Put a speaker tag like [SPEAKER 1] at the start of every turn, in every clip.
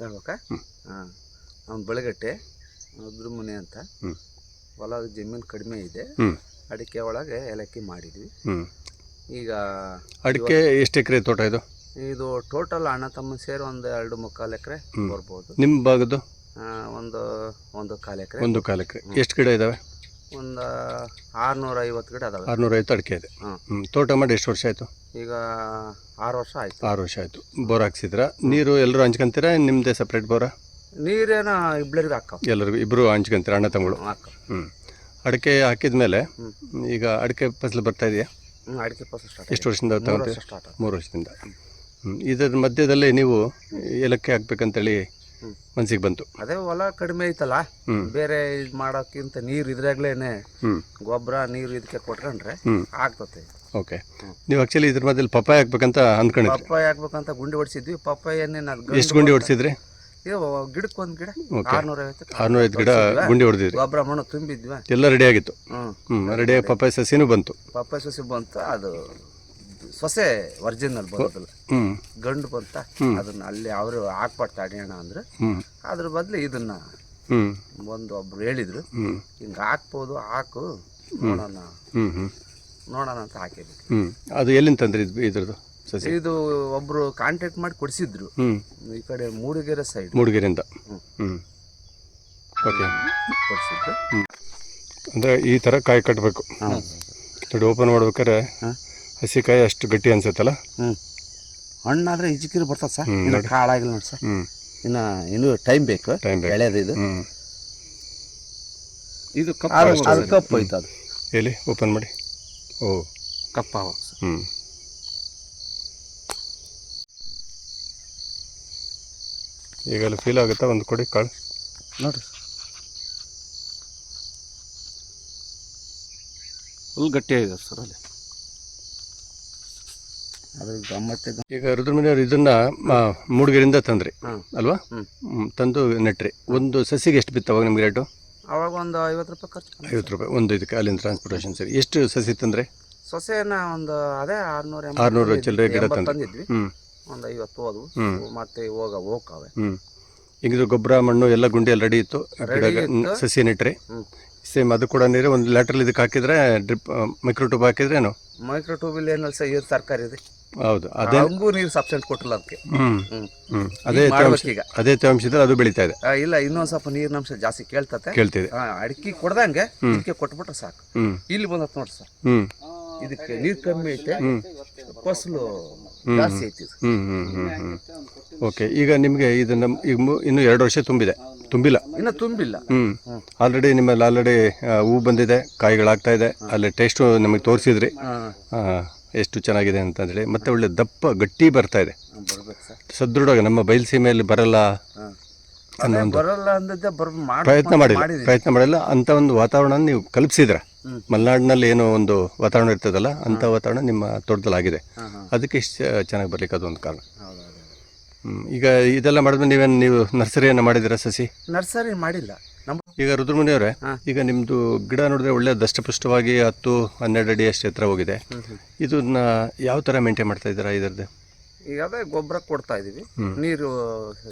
[SPEAKER 1] ಹೇಳ್ಬೇಕಾ? ಹಾಂ, ಅವ್ನು ಬೆಳಗಟ್ಟೆ ರುದ್ರಮುನಿ ಅಂತ. ಹೊಲ ಜಮೀನು ಕಡಿಮೆ ಇದೆ. ಅಡಿಕೆ ಒಳಗೆ ಏಲಕ್ಕಿ ಮಾಡಿದ್ವಿ. ಈಗ
[SPEAKER 2] ಅಡಿಕೆ ಎಷ್ಟು ಎಕರೆ ತೋಟ ಇದು?
[SPEAKER 1] ಇದು ಟೋಟಲ್ ಅಣ್ಣ ತಮ್ಮ ಸೇರಿ ಒಂದು 2.25 ಎಕರೆ ಬರ್ಬೋದು.
[SPEAKER 2] ನಿಮ್ಮ ಭಾಗದ್ದು?
[SPEAKER 1] ಒಂದು ಕಾಲು ಎಕರೆ.
[SPEAKER 2] 1.25 ಎಕರೆ. ಎಷ್ಟು ಗಿಡ ಇದಾವೆ?
[SPEAKER 1] ಒಂದು 650 ಗಿಡ ಅದಾವೆ.
[SPEAKER 2] 650 ಅಡಿಕೆ ಇದೆ. ತೋಟ ಮಾಡಿ ಎಷ್ಟು ವರ್ಷ ಆಯಿತು?
[SPEAKER 1] ಈಗ 6 ವರ್ಷ ಆಯ್ತು.
[SPEAKER 2] 6 ವರ್ಷ ಆಯಿತು. ಬೋರ್ ಹಾಕ್ಸಿದ್ರ? ನೀರು ಎಲ್ಲರೂ ಹಂಚ್ಕೊಂತೀರಾ? ನಿಮ್ಮದೇ ಸಪ್ರೇಟ್ ಬೋರಾ?
[SPEAKER 1] ನೀರೇನೋ ಇಬ್ಬರಿಗೆ ಹಾಕೋ.
[SPEAKER 2] ಎಲ್ಲರಿಗೂ ಇಬ್ಬರು ಹಂಚ್ಕೊಂತೀರ ಅಣ್ಣ ತಮ್ಮಗಳು? ಅಡಿಕೆ ಹಾಕಿದ ಮೇಲೆ ಈಗ ಅಡಿಕೆ ಫಸಲು ಬರ್ತಾ ಇದೆಯಾ?
[SPEAKER 1] ಅಡಿಕೆ ಫಸಲು ಸ್ಟಾರ್ಟ್.
[SPEAKER 2] ಎಷ್ಟು ವರ್ಷದಿಂದ ತಗೊಂತೀವಿ? 3 ವರ್ಷದಿಂದ. ಇದರ ಮಧ್ಯದಲ್ಲಿ ನೀವು ಏಲಕ್ಕಿ ಹಾಕ್ಬೇಕಂತೇಳಿ ಮನಸ್ಸಿಗೆ ಬಂತು?
[SPEAKER 1] ಅದೇ ಹೊಲ ಕಡಿಮೆ ಐತಲ್ಲ, ಬೇರೆ ಇದು ಮಾಡೋಕ್ಕಿಂತ ನೀರು ಇದ್ರಾಗ್ಲೇನೆ ಗೊಬ್ಬರ ನೀರು ಇದಕ್ಕೆ ಕೊಟ್ಕೊಂಡ್ರೆ ಆಗ್ತತೆ.
[SPEAKER 2] ಓಕೆ. ನೀವು ಆ್ಯಕ್ಚುಲಿ ಇದ್ರ ಮಧ್ಯದಲ್ಲಿ ಪಪ್ಪಾಯ ಹಾಕ್ಬೇಕಂತ ಅಂದ್ಕೊಂಡಿದ್ರಿ?
[SPEAKER 1] ಪಪ್ಪಾಯ ಹಾಕ್ಬೇಕಂತ ಗುಂಡಿ ಹೊಡಿಸಿದ್ವಿ. ಪಪ್ಪಾಯನ್ನೇ
[SPEAKER 2] ಎಷ್ಟು ಗುಂಡಿ ಹೊಡಿಸಿದ್ರಿ?
[SPEAKER 1] ಇದು ಗಿಡಕ್ಕೆ ಒಂದು ಗಿಡ
[SPEAKER 2] 650 ಗಿಡ ಗುಂಡಿ ಹೊಡೆದಿದ್ರಿ.
[SPEAKER 1] ಗೊಬ್ಬರ ಮಣ್ಣು ತುಂಬಿದ್ವಿ.
[SPEAKER 2] ಎಲ್ಲ ರೆಡಿ ಆಗಿತ್ತು. ರೆಡಿಯಾಗಿ ಪಪ್ಪಾಯ ಸಸಿನೂ ಬಂತು.
[SPEAKER 1] ಪಪ್ಪಾಯ ಸಸಿ ಬಂತು. ಅದು ಸೊಸೆ ಒರಿಜಿನಲ್ ಬರೋದಿಲ್ಲ, ಗಂಡು ಬಂತ. ಅದನ್ನ ಅಲ್ಲಿ ಅವರು ಹಾಕ್ಬಾರ್ದು ಅಡಿಯೋಣ ಅಂದ್ರೆ ಅದ್ರ ಬದಲು ಇದನ್ನ ಒಬ್ರು ಹೇಳಿದ್ರು, ಹಿಂಗೆ ಹಾಕ್ಬೋದು, ಹಾಕು ನೋಡೋಣ ಅಂತ ಹಾಕಿದ್ವಿ.
[SPEAKER 2] ಅದು ಎಲ್ಲಿಂದ ತಂದ್ರಿ ಇದ್ರದ್ದು ಸಸಿ?
[SPEAKER 1] ಇದು ಒಬ್ರು ಕಾಂಟ್ಯಾಕ್ಟ್ ಮಾಡಿ ಕೊಡಿಸಿದ್ರು, ಈ ಕಡೆ ಮೂಡಿಗೆರೆ ಸೈಡ್.
[SPEAKER 2] ಮೂಡಿಗೆರೆಯಿಂದ ಓಕೆ
[SPEAKER 1] ಕೊಡಿಸಿದ್ರು.
[SPEAKER 2] ಅಂದರೆ ಈ ಥರ ಕಾಯಿ ಕಟ್ಟಬೇಕು. ನೋಡಿ, ಓಪನ್ ಮಾಡ್ಬೇಕಾದ್ರೆ ಹಸಿಕಾಯಿ ಅಷ್ಟು ಗಟ್ಟಿ ಅನ್ಸುತ್ತಲ್ಲ.
[SPEAKER 1] ಹಣ್ಣಾದ್ರೆ ಇಜಿಕಿರಿ ಬರ್ತದೆ ಸರ್. ಇನ್ನು ಕಾಳಾಗಿಲ್ಲ ನೋಡಿ ಸರ್. ಇನ್ನೂ ಟೈಮ್ ಬೇಕು. ಎಳೆದು ಇದು ಕಪ್ಪು ಐತೆ. ಅದು
[SPEAKER 2] ಎಲ್ಲಿ ಓಪನ್ ಮಾಡಿ. ಓ,
[SPEAKER 1] ಕಪ್ಪ ಆವಾಗ ಸರ್.
[SPEAKER 2] ಈಗ ಅಲ್ಲಿ ಫೀಲ್ ಆಗುತ್ತಾ? ಒಂದು ಕೊಡಿ ಕಾಳು
[SPEAKER 1] ನೋಡ್ರಿ, ಫುಲ್ ಗಟ್ಟಿಯಾಗಿದೆ ಸರ್. ಅಲ್ಲಿ ಅದ್ರ ಗಮ್ಮತ್ತೆ. ಈಗ
[SPEAKER 2] ರುದ್ರಮುನಿ ಅವರು ಇದನ್ನ ಮೂಡಿಗೆರೆಯಿಂದ ತಂದ್ರಿ ಅಲ್ವಾ? ತಂದು ನೆಟ್ರಿ. ಒಂದು ಸಸಿಗೆ ಎಷ್ಟು ಬಿತ್ತು ಅವಾಗ ನಿಮ್ಗೆ ರೇಟು?
[SPEAKER 1] ಅವಾಗ ಒಂದು 50 ರೂಪಾಯಿ ಖರ್ಚು.
[SPEAKER 2] 50 ರೂಪಾಯಿ ಒಂದು ಇದಕ್ಕೆ, ಅಲ್ಲಿಂದ ಟ್ರಾನ್ಸ್ಪೋರ್ಟೇಷನ್ ಸರಿ. ಎಷ್ಟು ಸಸಿ ತಂದ್ರೆ?
[SPEAKER 1] ಸೊಸೆನ ಒಂದು ಅದೇ
[SPEAKER 2] 600 ಚಿಲ್ಲರೆ ಗಿಡ
[SPEAKER 1] ತಂದಿದ್ವಿ. ಒಂದು 50 ಹೋದ್ವು, ಮತ್ತೆ ಹೋಗವೆ.
[SPEAKER 2] ಈಗ ಇದು ಗೊಬ್ಬರ ಮಣ್ಣು ಎಲ್ಲ ಗುಂಡಿ ಎಲ್ಲ ರೆಡಿ ಇತ್ತು. ಸಸಿ ನೆಟ್ರಿ ಸೇಮ್ ಅದು ಕೂಡ ನೀರು ಒಂದು ಲ್ಯಾಟ್ರಲ್ ಇದಕ್ಕೆ ಹಾಕಿದ್ರೆ ಡ್ರಿಪ್ ಮೈಕ್ರೋ ಟ್ಯೂಬ್ ಹಾಕಿದ್ರೇನು?
[SPEAKER 1] ಮೈಕ್ರೋ ಟ್ಯೂಬ್ ಏನಲ್ಲ ಸರ್, ಇದು ತರಕಾರಿ ಇದೆ.
[SPEAKER 2] ಹೌದು, ಅದೇ
[SPEAKER 1] ನೀರು ಸಬ್ಸೆಂಟ್ ಕೊಟ್ಟಿಲ್ಲ ಅದಕ್ಕೆ.
[SPEAKER 2] ಅದೇ ತೇವಾಂಶದಲ್ಲಿ ಅದು ಬೆಳೀತಾ ಇದೆ.
[SPEAKER 1] ಇಲ್ಲ, ಇನ್ನೊಂದ್ ಸ್ವಲ್ಪ ನೀರಿನಂಶ ಜಾಸ್ತಿ ಕೇಳ್ತಿದೆ. ಅಡಿಕೆ ಕೊಡ್ದಂಗೆ ಇದಕ್ಕೆ ಕೊಟ್ಬಿಟ್ರೆ ಸಾಕು. ಇಲ್ಲಿ ಬಂದತ್ ನೋಡ್ರಿ ಸರ್, ಇದಕ್ಕೆ ನೀರು ಕಮ್ಮಿ ಐತೆ, ಫಸಲು ಜಾಸ್ತಿ ಐತಿ.
[SPEAKER 2] ಓಕೆ. ಈಗ ನಿಮಗೆ ಇದನ್ನ ಇನ್ನು 2 ವರ್ಷ ತುಂಬಿಲ್ಲ?
[SPEAKER 1] ಇನ್ನು ತುಂಬಿಲ್ಲ.
[SPEAKER 2] ಆಲ್ರೆಡಿ ನಿಮ್ಮಲ್ಲಿ ಆಲ್ರೆಡಿ ಹೂ ಬಂದಿದೆ, ಕಾಯಿಗಳಾಗ್ತಾ ಇದೆ. ಅಲ್ಲಿ ಟೇಸ್ಟು ನಮಗೆ ತೋರಿಸಿದ್ರಿ ಎಷ್ಟು ಚೆನ್ನಾಗಿದೆ ಅಂತಂದೇಳಿ. ಮತ್ತೆ ಒಳ್ಳೆ ದಪ್ಪ ಗಟ್ಟಿ ಬರ್ತಾ ಇದೆ, ಸದೃಢವಾಗಿ. ನಮ್ಮ ಬಯಲುಸೀಮೆಯಲ್ಲಿ ಬರಲ್ಲ ಅನ್ನೋ ಒಂದು ಪ್ರಯತ್ನ ಮಾಡಿಲ್ಲ ಅಂತ ಒಂದು ವಾತಾವರಣ ನೀವು ಕಲ್ಪಿಸಿದ್ರ. ಮಲೆನಾಡಿನಲ್ಲಿ ಏನೋ ಒಂದು ವಾತಾವರಣ ಇರ್ತದಲ್ಲ, ಅಂಥ ವಾತಾವರಣ ನಿಮ್ಮ ತೋಟದಲ್ಲಿ ಆಗಿದೆ. ಅದಕ್ಕೆ ಇಷ್ಟು ಚೆನ್ನಾಗಿ ಬರ್ಲಿಕ್ಕೆ ಅದೊಂದು ಕಾರಣ. ಈಗ ಇದೆಲ್ಲ ಮಾಡಿದ್ಮೇಲೆ ನೀವು ನರ್ಸರಿಯನ್ನು ಮಾಡಿದಿರಾ? ಸಸಿ
[SPEAKER 1] ನರ್ಸರಿ ಮಾಡಿಲ್ಲ.
[SPEAKER 2] ಈಗ ರುದ್ರಮುನಿ ಅವರೇ, ಈಗ ನಿಮ್ಮದು ಗಿಡ ನೋಡಿದ್ರೆ ಒಳ್ಳೆ ದಷ್ಟಪುಷ್ಟವಾಗಿ 10-12 ಅಡಿ ಅಷ್ಟು ಎತ್ತರ ಹೋಗಿದೆ. ಇದನ್ನ ಯಾವ ಥರ ಮೇಂಟೈನ್ ಮಾಡ್ತಾ ಇದ್ದೀರಾ ಇದರದ್ದು?
[SPEAKER 1] ಈಗ ಅದೇ ಗೊಬ್ಬರ ಕೊಡ್ತಾ ಇದೀವಿ, ನೀರು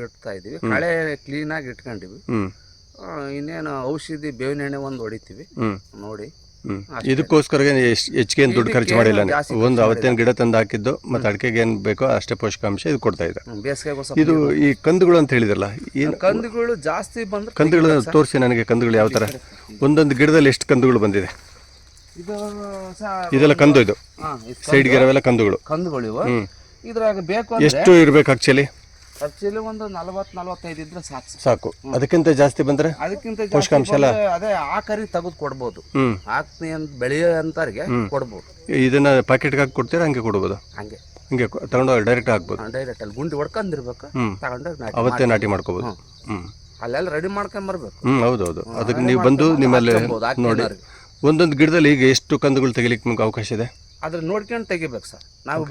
[SPEAKER 1] ಇಡ್ತಾ ಇದೀವಿ, ಕಳೆ ಕ್ಲೀನಾಗಿ ಇಟ್ಕೊಂಡಿವಿ. ಇನ್ನೇನು ಔಷಧಿ ಬೇವಿನ ಎಣ್ಣೆ ಒಂದು ಹೊಡಿತೀವಿ ನೋಡಿ.
[SPEAKER 2] ಇದಕ್ಕೋಸ್ಕರ ಹೆಚ್ಚಿಗೆ ಏನು ದುಡ್ಡು ಖರ್ಚು ಮಾಡಿಲ್ಲ. ಒಂದು ಅವತ್ತೇನು ಗಿಡ ತಂದು ಹಾಕಿದ್ದು ಮತ್ತು ಅಡಿಕೆಗೆ ಏನು ಬೇಕೋ ಅಷ್ಟೇ ಪೋಷಕಾಂಶ ಇದು ಕೊಡ್ತಾ ಇದೆ. ಇದು ಈ ಕಂದುಗಳು ಅಂತ ಹೇಳಿದ್ರಲ್ಲ,
[SPEAKER 1] ಕಂದುಗಳು ಜಾಸ್ತಿ ಬಂದ್ರೆ
[SPEAKER 2] ಕಂದುಗಳು ತೋರಿಸಿ ನನಗೆ. ಕಂದುಗಳು ಯಾವ ಥರ? ಒಂದೊಂದು ಗಿಡದಲ್ಲಿ ಎಷ್ಟು ಕಂದುಗಳು ಬಂದಿದೆ? ಇದೆಲ್ಲ ಕಂದು, ಇದು ಸೈಡ್ಗೆ ಇರೋವೆಲ್ಲ ಕಂದುಗಳು.
[SPEAKER 1] ಇದ್ರಾಗ ಬೇಕು
[SPEAKER 2] ಎಷ್ಟು ಇರ್ಬೇಕು ಆಕ್ಚುಲಿ?
[SPEAKER 1] ಒಂದು 40-45 ಇದ್ರೆ
[SPEAKER 2] ಸಾಕು. ಅದಕ್ಕಿಂತ ಜಾಸ್ತಿ ಬಂದ್ರೆ ಪೋಷಕಾಂಶ ಎಲ್ಲ
[SPEAKER 1] ಅದೇ ಆಕರಿ ತೆಗೆದು ಕೊಡ್ಬೋದು. ಹಾಕ್ತೀನಿ ಅಂತ ಬೆಳೆಯೋ ಅಂತವ್ರಿಗೆ ಕೊಡ್ಬೋದು.
[SPEAKER 2] ಇದನ್ನ ಪ್ಯಾಕೆಟ್ಗೆ ಹಾಕಿ ಕೊಡ್ತೀರಾ? ಹಂಗೆ ಕೊಡ್ಬೋದು? ಹಂಗೆ ತಗೊಂಡೋಗಿ ಡೈರೆಕ್ಟ್ ಹಾಕ್ಬೋದು.
[SPEAKER 1] ಡೈರೆಕ್ಟ್ ಅಲ್ಲಿ ಗುಂಡಿ ಹೊಡ್ಕೊಂಡಿರ್ಬೇಕು, ತಗೊಂಡೋಗಿ
[SPEAKER 2] ಅವತ್ತೇ ನಾಟಿ ಮಾಡ್ಕೋಬೋದು.
[SPEAKER 1] ಅಲ್ಲೆಲ್ಲ ರೆಡಿ ಮಾಡ್ಕೊಂಬರ್ಬೇಕು.
[SPEAKER 2] ಹೌದೌದು. ಅದಕ್ಕೆ ನೀವು ಬಂದು ನಿಮ್ಮಲ್ಲಿ ನೋಡಿ. ಒಂದೊಂದು ಗಿಡದಲ್ಲಿ ಈಗ ಎಷ್ಟು ಕಂದುಗಳು ತೆಗಿಲಿಕ್ಕೆ ನಿಮ್ಗೆ ಅವಕಾಶ ಇದೆ?
[SPEAKER 1] ಅದ್ರ ನೋಡ್ಕೊಂಡು ತೆಗಿಬೇಕು ಸರ್. ನಾವು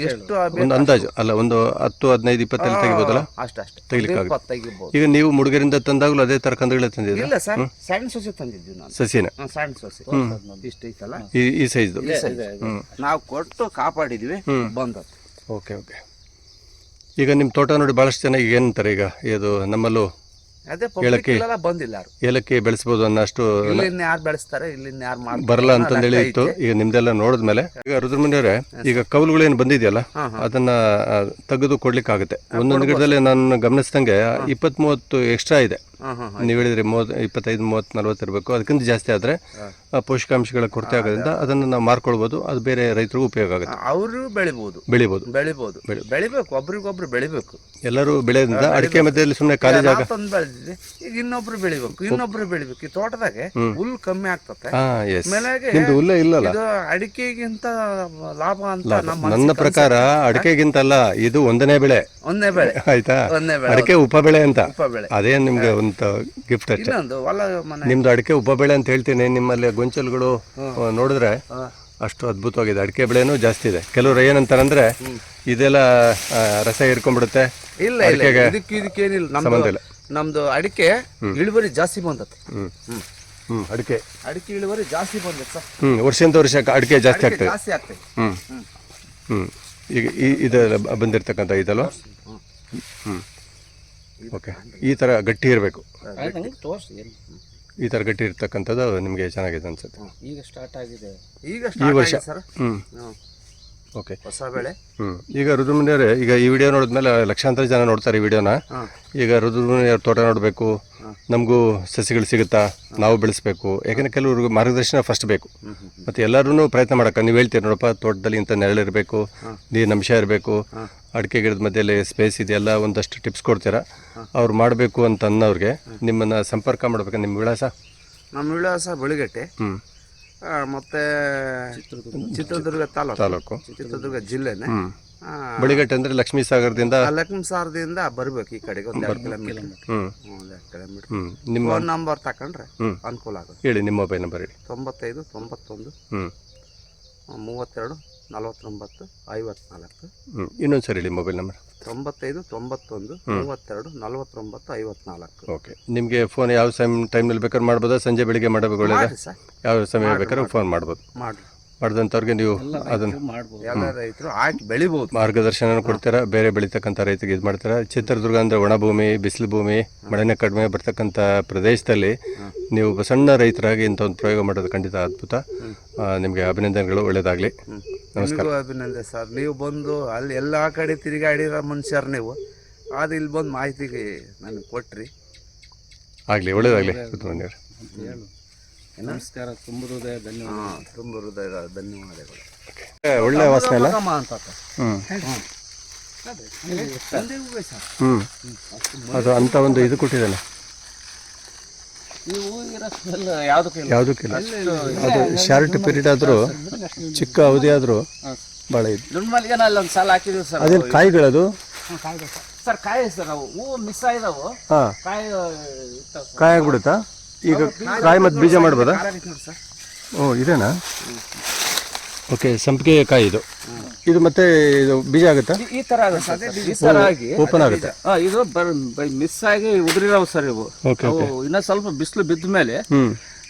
[SPEAKER 1] ಎಷ್ಟು
[SPEAKER 2] ಒಂದು ಅಂದಾಜು ಅಲ್ಲ, ಒಂದು 10-15-20 ತೆಗಿಬೋದಲ್ಲ?
[SPEAKER 1] ಅಷ್ಟೇ
[SPEAKER 2] ತೆಗಿಲಿಕ್ಕೆ. ಈಗ ನೀವು ಮುಡುಗರಿಂದ ತಂದಾಗಲೂ ಅದೇ ತರ ಕಂದುಗಳೇ ತಂದಿದ್ದೀರಾ?
[SPEAKER 1] ಇಲ್ಲ ಸರ್, ಸಣ್ಣ ಸೊಸೆ ತಂದಿದ್ವಿ ನಾನು.
[SPEAKER 2] ಸಸಿನ
[SPEAKER 1] ಸಣ್ಣ ಸೊಸೆ ಇಷ್ಟ ಐತಲ್ಲ,
[SPEAKER 2] ಈ ಸೈಜ್
[SPEAKER 1] ನಾವು ಕೊಟ್ಟು ಕಾಪಾಡಿದ್ವಿ, ಬಂದದ್ದು.
[SPEAKER 2] Okay okay. ಈಗ ನಿಮ್ಮ ತೋಟ ನೋಡಿ ಭಾಳಷ್ಟು ಜನ ಈಗ ಏನಂತಾರೆ ಈಗ ಇದು ನಮ್ಮಲ್ಲೂ
[SPEAKER 1] ಅದೇ ಪಬ್ಲಿಕ್ ಇಲ್ಲೆಲ್ಲ ಬಂದಿಲ್ಲ ಯಾರು.
[SPEAKER 2] ಏಲಕ್ಕಿ ಬೆಳೆಸ್ಬೋದು ಅನ್ನೋಷ್ಟು
[SPEAKER 1] ಇಲ್ಲಿಂದ ಯಾರು ಬೆಳೆಸ್ತಾರೆ, ಇಲ್ಲಿಂದ ಯಾರು ಮಾಡ್ತಾರೆ
[SPEAKER 2] ಬರಲ್ಲ ಅಂತಂದೇಳಿ ಇತ್ತು. ಈಗ ನಿಮ್ದೆಲ್ಲ ನೋಡಿದ್ಮೇಲೆ ಈಗ ರುದ್ರಮುನಿಯವರೇ, ಈಗ ಕೌಲುಗಳೇನು ಬಂದಿದೆಯಲ್ಲ ಅದನ್ನ ತೆಗೆದು ಕೊಡ್ಲಿಕ್ಕೆ ಆಗುತ್ತೆ. ಒಂದೊಂದು ಗಿಡದಲ್ಲಿ ನಾನು ಗಮನಿಸಿದಂಗೆ 20-30 ಎಕ್ಸ್ಟ್ರಾ ಇದೆ. ನೀವು ಹೇಳಿದ್ರಿ 25-30-40 ಇರಬೇಕು. ಅದಕ್ಕಿಂತ ಜಾಸ್ತಿ ಆದರೆ ಪೋಷಕಾಂಶಗಳ ಕೊರತೆ ಆಗೋದ್ರಿಂದ ಅದನ್ನು ನಾವು ಮಾರ್ಕೊಳ್ಬೋದು. ಅದು ಬೇರೆ ರೈತರಿಗೂ ಉಪಯೋಗ ಆಗುತ್ತೆ.
[SPEAKER 1] ಅವರು ಬೆಳಿಬೋದು. ಬೆಳಿಬೇಕು, ಒಬ್ರಿಗೊಬ್ರು ಬೆಳಿಬೇಕು.
[SPEAKER 2] ಎಲ್ಲರೂ ಬೆಳೆಯೋದ್ರಿಂದ ಅಡಿಕೆ ಮಧ್ಯದಲ್ಲಿ ಸುಮ್ಮನೆ ಖಾಲಿ ಜಾಗ
[SPEAKER 1] ಬೆಳೆದಿದ್ವಿ. ಈಗ ಇನ್ನೊಬ್ರು ಬೆಳಿಬೇಕು. ಈ ತೋಟದಾಗೆ ಹುಲ್ಲು ಕಮ್ಮಿ ಆಗ್ತದೆ. ಮೇಲಾಗೆ
[SPEAKER 2] ನಿಮ್ದು ಹುಲ್ಲೇ ಇಲ್ಲಲ್ಲ.
[SPEAKER 1] ಇದು ಅಡಿಕೆಗಿಂತ ಲಾಭ ಅಂತ
[SPEAKER 2] ನನ್ನ ಪ್ರಕಾರ ಅಡಿಕೆಗಿಂತಲ್ಲ, ಇದು ಒಂದನೇ ಬೆಳೆ ಆಯ್ತಾ. ಅಡಿಕೆ ಉಪಬೆಳೆ ಅಂತ, ಅದೇ ನಿಮ್ಗೆ ಒಂದು ಗಿಫ್ಟ್ ಅಷ್ಟೇ. ನಿಮ್ದು ಅಡಿಕೆ ಉಪಬೆಳೆ ಅಂತ ಹೇಳ್ತೀನಿ. ನಿಮ್ಮಲ್ಲಿ ಗೊಂಚಲುಗಳು ನೋಡಿದ್ರೆ ಅಷ್ಟು ಅದ್ಭುತವಾಗಿದೆ. ಅಡಿಕೆ ಬೆಳೆನೂ ಜಾಸ್ತಿ ಇದೆ. ಕೆಲವರು ಏನಂತಾರಂದ್ರೆ ಇದೆಲ್ಲ ರಸ ಹಿಡ್ಕೊಂಡ್ಬಿಡುತ್ತೆ.
[SPEAKER 1] ಇಲ್ಲ, ಇದಕ್ಕೇನಿಲ್ಲ, ನಮ್ದು ಅಡಿಕೆ ಇಳುವರಿ ಜಾಸ್ತಿ ಬಂದತ್ತೆ.
[SPEAKER 2] ಅಡಿಕೆ
[SPEAKER 1] ಇಳುವರಿ ಜಾಸ್ತಿ ಬಂದತ್ತೆ ಸರ್.
[SPEAKER 2] ವರ್ಷದಿಂದ ವರ್ಷ ಅಡಿಕೆ ಜಾಸ್ತಿ ಆಗ್ತದೆ. ಈಗ ಇದು ಬಂದಿರ್ತಕ್ಕಂಥ ಇದಲ್ವಾ. ಓಕೆ, ಈ ಥರ ಗಟ್ಟಿ ಇರಬೇಕು. ಈ ಥರ ಗಟ್ಟಿ ಇರ್ತಕ್ಕಂಥದ್ದು ನಿಮಗೆ ಚೆನ್ನಾಗಿದೆ ಅನ್ಸುತ್ತೆ.
[SPEAKER 1] ಈಗ ಸ್ಟಾರ್ಟ್ ಆಗಿದೆ,
[SPEAKER 2] ಈ ವರ್ಷ. ಓಕೆ,
[SPEAKER 1] ಹೊಸ ಬೆಳೆ.
[SPEAKER 2] ಈಗ ರುದ್ರಮುನಿಯವರೇ, ಈಗ ಈ ವಿಡಿಯೋ ನೋಡಿದ್ಮೇಲೆ ಲಕ್ಷಾಂತರ ಜನ ನೋಡ್ತಾರೆ ಈ ವಿಡಿಯೋನ. ಈಗ ರುದ್ರಮುನಿಯವ್ರ ತೋಟ ನೋಡಬೇಕು, ನಮಗೂ ಸಸಿಗಳು ಸಿಗುತ್ತಾ, ನಾವು ಬೆಳೆಸಬೇಕು. ಯಾಕಂದರೆ ಕೆಲವ್ರಿಗೆ ಮಾರ್ಗದರ್ಶನ ಫಸ್ಟ್ ಬೇಕು. ಮತ್ತು ಎಲ್ಲರೂ ಪ್ರಯತ್ನ ಮಾಡೋಕೆ ನೀವು ಹೇಳ್ತೀರಿ ನೋಡಪ್ಪ, ತೋಟದಲ್ಲಿ ಇಂಥ ನೆರಳಿರಬೇಕು, ನೀರಿನ ಅಂಶ ಇರಬೇಕು, ಅಡಿಕೆ ಗಿಡದ ಮಧ್ಯೆಯಲ್ಲಿ ಸ್ಪೇಸ್ ಇದೆಯಲ್ಲ, ಒಂದಷ್ಟು ಟಿಪ್ಸ್ ಕೊಡ್ತೀರಾ. ಅವ್ರು ಮಾಡಬೇಕು ಅಂತ ಅನ್ನೋರಿಗೆ ನಿಮ್ಮನ್ನು ಸಂಪರ್ಕ ಮಾಡ್ಬೇಕು. ನಿಮ್ಮ ವಿಳಾಸ?
[SPEAKER 1] ನಮ್ಮ ವಿಳಾಸ ಬೆಳಗಟ್ಟೆ, ಮತ್ತೆ ಚಿತ್ರದುರ್ಗ ತಾಲೂಕು, ಚಿತ್ರದುರ್ಗ ಜಿಲ್ಲೆನೇ.
[SPEAKER 2] ಬೆಳಗಟ್ಟೆ ಅಂದರೆ ಲಕ್ಷ್ಮೀ ಸಾಗರದಿಂದ
[SPEAKER 1] ಬರ್ಬೇಕು ಈ ಕಡೆಗೆ ಒಂದು 2 ಕಿಲೋಮೀಟರ್. ನಿಮ್ಮ ಫೋನ್ ನಂಬರ್ ತಕೊಂಡ್ರೆ ಅನುಕೂಲ ಆಗುತ್ತೆ.
[SPEAKER 2] ಹೇಳಿ, ನಿಮ್ಮ ಮೊಬೈಲ್ ನಂಬರ್ ಹೇಳಿ.
[SPEAKER 1] 95 91 32 49 54.
[SPEAKER 2] ಇನ್ನೊಂದು ಸರಿ ಹೇಳಿ ಮೊಬೈಲ್ ನಂಬರ್.
[SPEAKER 1] 95 91 32 49 54.
[SPEAKER 2] ಓಕೆ, ನಿಮಗೆ ಫೋನ್ ಯಾವ ಟೈಮ್ನಲ್ಲಿ ಬೇಕಾದ್ರೆ ಮಾಡ್ಬೋದಾ? ಸಂಜೆ ಬೆಳಿಗ್ಗೆ ಮಾಡಬೇಕು, ಒಳ್ಳೆಯದು. ಯಾವ ಸಮಯ ಬೇಕಾದ್ರೆ ಫೋನ್ ಮಾಡ್ಬೋದು. ಮಾಡಿದಂಥವ್ರಿಗೆ ನೀವು ಅದನ್ನು
[SPEAKER 1] ಎಲ್ಲ ರೈತರು ಹಾಕಿ ಬೆಳಿಬೋದು,
[SPEAKER 2] ಮಾರ್ಗದರ್ಶನ ಕೊಡ್ತೀರಾ. ಬೇರೆ ಬೆಳೀತಕ್ಕಂಥ ರೈತರಿಗೆ ಇದು ಮಾಡ್ತೀರಾ. ಚಿತ್ರದುರ್ಗ ಅಂದರೆ ಒಣಭೂಮಿ, ಬಿಸಿಲು ಭೂಮಿ, ಮಳೆನೇ ಕಡಿಮೆ ಬರ್ತಕ್ಕಂಥ ಪ್ರದೇಶದಲ್ಲಿ ನೀವು ಸಣ್ಣ ರೈತರಾಗಿ ಇಂಥ ಒಂದು ಪ್ರಯೋಗ ಮಾಡೋದು ಖಂಡಿತ ಅದ್ಭುತ. ನಿಮಗೆ ಅಭಿನಂದನೆಗಳು, ಒಳ್ಳೆಯದಾಗಲಿ. ನಮಸ್ಕಾರ.
[SPEAKER 1] ಅಭಿನಂದನೆ ಸರ್. ನೀವು ಬಂದು ಅಲ್ಲಿ ಎಲ್ಲ ಕಡೆ ತಿರುಗಾಡಿರೋ ಮನುಷ್ಯರು ನೀವು, ಅದು ಇಲ್ಲಿ ಬಂದು ಮಾಹಿತಿಗೆ ನನಗೆ ಕೊಟ್ರಿ.
[SPEAKER 2] ಆಗಲಿ, ಒಳ್ಳೆಯದಾಗಲಿ.
[SPEAKER 1] ನಮಸ್ಕಾರ. ತುಂಬ ಹೃದಯದ ಧನ್ಯವಾದಗಳು.
[SPEAKER 2] ಒಳ್ಳೆ ವಾಸನೆ ಅಲ್ಲ. ಅದು ಅಂತ ಒಂದು ಇದು ಕೊಟ್ಟಿದ್ದಾನೆ, ಯಾವುದಕ್ಕಿಲ್ಲ. ಅದು ಶಾರ್ಟ್ ಪೀರಿಯಡ್ ಆದರೂ, ಚಿಕ್ಕ ಅವಧಿ ಆದರೂ ಭಾಳ ಇದು.
[SPEAKER 1] ಒಂದು ಸಾಲ ಹಾಕಿದ್ವಿ ಸರ್.
[SPEAKER 2] ಅದೇನು ಕಾಯಿಗಳದು
[SPEAKER 1] ಸರ್? ಕಾಯಿ ಸರ್, ಅವು ಹೂವು ಮಿಸ್ ಆಗಿದಾವು.
[SPEAKER 2] ಕಾಯಿ ಆಗ್ಬಿಡುತ್ತಾ? ಈಗ ಕಾಯಿ ಮತ್ತು ಬೀಜ ಮಾಡ್ಬೋದಾ? ಓ, ಇದೇನಾ? ಓಕೆ, ಸಂಪಿಗೆ ಕಾಯಿ ಇದು. ಇದು ಮತ್ತೆ ಇದು ಬೀಜ ಆಗುತ್ತಾ?
[SPEAKER 1] ಈ ತರ ಆಗುತ್ತೆ,
[SPEAKER 2] ಓಪನ್ ಆಗುತ್ತೆ.
[SPEAKER 1] ಇದು ಮಿಸ್ ಆಗಿ ಉದುರಿರಾವು ಸರ್ ಇವು. ಇನ್ನ ಸ್ವಲ್ಪ ಬಿಸಿಲು ಬಿದ್ದ ಮೇಲೆ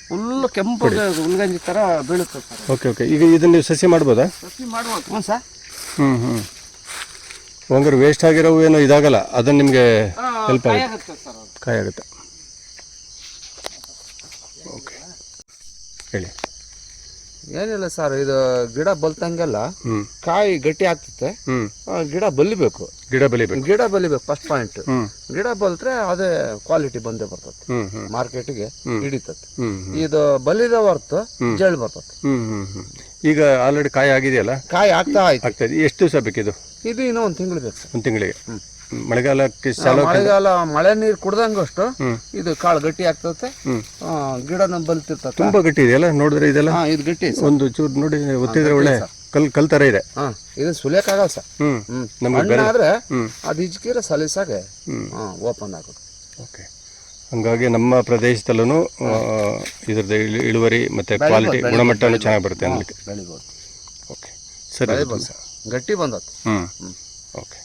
[SPEAKER 1] ಫುಲ್ ಕೆಂಪು ಹುಲ್ಗಂಜಿ ತರ ಬೀಳುತ್ತೆ ಸರ್.
[SPEAKER 2] ಓಕೆ, ಈಗ ಇದನ್ನ ನೀವು ಸಸಿ ಮಾಡ್ಬೋದಾ?
[SPEAKER 1] ಸಸಿ ಮಾಡ್ಬೋದು ಸರ್.
[SPEAKER 2] ಹಂಗಾರೆ ವೇಸ್ಟ್ ಆಗಿರೋವು ಏನೋ ಇದಾಗಲ್ಲ, ಅದನ್ನ ನಿಮಗೆ ಹೆಲ್ಪ್ ಆಗುತ್ತೆ, ಕಾಯಿ ಆಗುತ್ತೆ. ಓಕೆ, ಹೇಳಿ.
[SPEAKER 1] ಏನಿಲ್ಲ ಸರ್, ಇದು ಗಿಡ ಬಲ್ತಂಗೆಲ್ಲ ಕಾಯಿ ಗಟ್ಟಿ ಆಗ್ತದೆ. ಗಿಡ ಬಲಿಬೇಕು. ಗಿಡ ಬಲಿಬೇಕು ಫಸ್ಟ್ ಪಾಯಿಂಟ್. ಗಿಡ ಬಲ್ತ್ರೆ ಅದೇ ಕ್ವಾಲಿಟಿ ಬಂದೇ ಬರ್ತದೆ, ಮಾರ್ಕೆಟ್ಗೆ ಹಿಡಿತದೆ. ಇದು ಬಲಿದ ಹೊರ್ತು ಜಳ್ ಬರ್ತದೆ.
[SPEAKER 2] ಈಗ ಆಲ್ರೆಡಿ ಕಾಯಿ ಆಗಿದೆಯಲ್ಲ?
[SPEAKER 1] ಕಾಯಿ ಆಗ್ತದೆ.
[SPEAKER 2] ಎಷ್ಟು ದಿವಸ ಬೇಕಿದು?
[SPEAKER 1] ಇದು ಇನ್ನೂ 1 ತಿಂಗಳು ಬೇಕು.
[SPEAKER 2] 1 ತಿಂಗಳಿಗೆ. ಮಳೆಗಾಲಕ್ಕೆ
[SPEAKER 1] ಮಳೆಗಾಲ ಮಳೆ ನೀರು ಕುಡ್ದಂಗಷ್ಟು ಇದು ಕಾಳು ಗಟ್ಟಿ ಆಗ್ತದೆ. ಗಿಡನ ಬಲ್ತಿರ್ತದೆ.
[SPEAKER 2] ತುಂಬಾ ಗಟ್ಟಿ ಇದೆಯಲ್ಲ ನೋಡಿದ್ರೆ ಇದೆಲ್ಲ.
[SPEAKER 1] ಇದು ಗಟ್ಟಿ
[SPEAKER 2] ಒಂದು ಚೂರು ನೋಡಿ ಒತ್ತಿದ್ರೆ ಒಳ್ಳೆ ಕಲ್ ತರ ಇದೆ.
[SPEAKER 1] ಇದು ಸುಲಿಯಕ್ಕಾಗಲ್ಲ ಸರ್. ಆದ್ರೆ ಅದು ಹಿಚ್ಕಿರ ಸಲೀಸಾಗೆ ಓಪನ್ ಆಗುತ್ತೆ.
[SPEAKER 2] ಓಕೆ, ಹಂಗಾಗಿ ನಮ್ಮ ಪ್ರದೇಶದಲ್ಲೂ ಇದ್ರದ್ದು ಇಳುವರಿ ಮತ್ತೆ ಕ್ವಾಲಿಟಿ ಗುಣಮಟ್ಟನೂ ಚೆನ್ನಾಗಿ ಬರುತ್ತೆ ಅನ್ಲಿಕ್ಕೆ.
[SPEAKER 1] ಬೆಳಿಬೋದು.
[SPEAKER 2] ಓಕೆ, ಸರಿ.
[SPEAKER 1] ಗಟ್ಟಿ ಬಂದತ್ತೆ.
[SPEAKER 2] ಓಕೆ.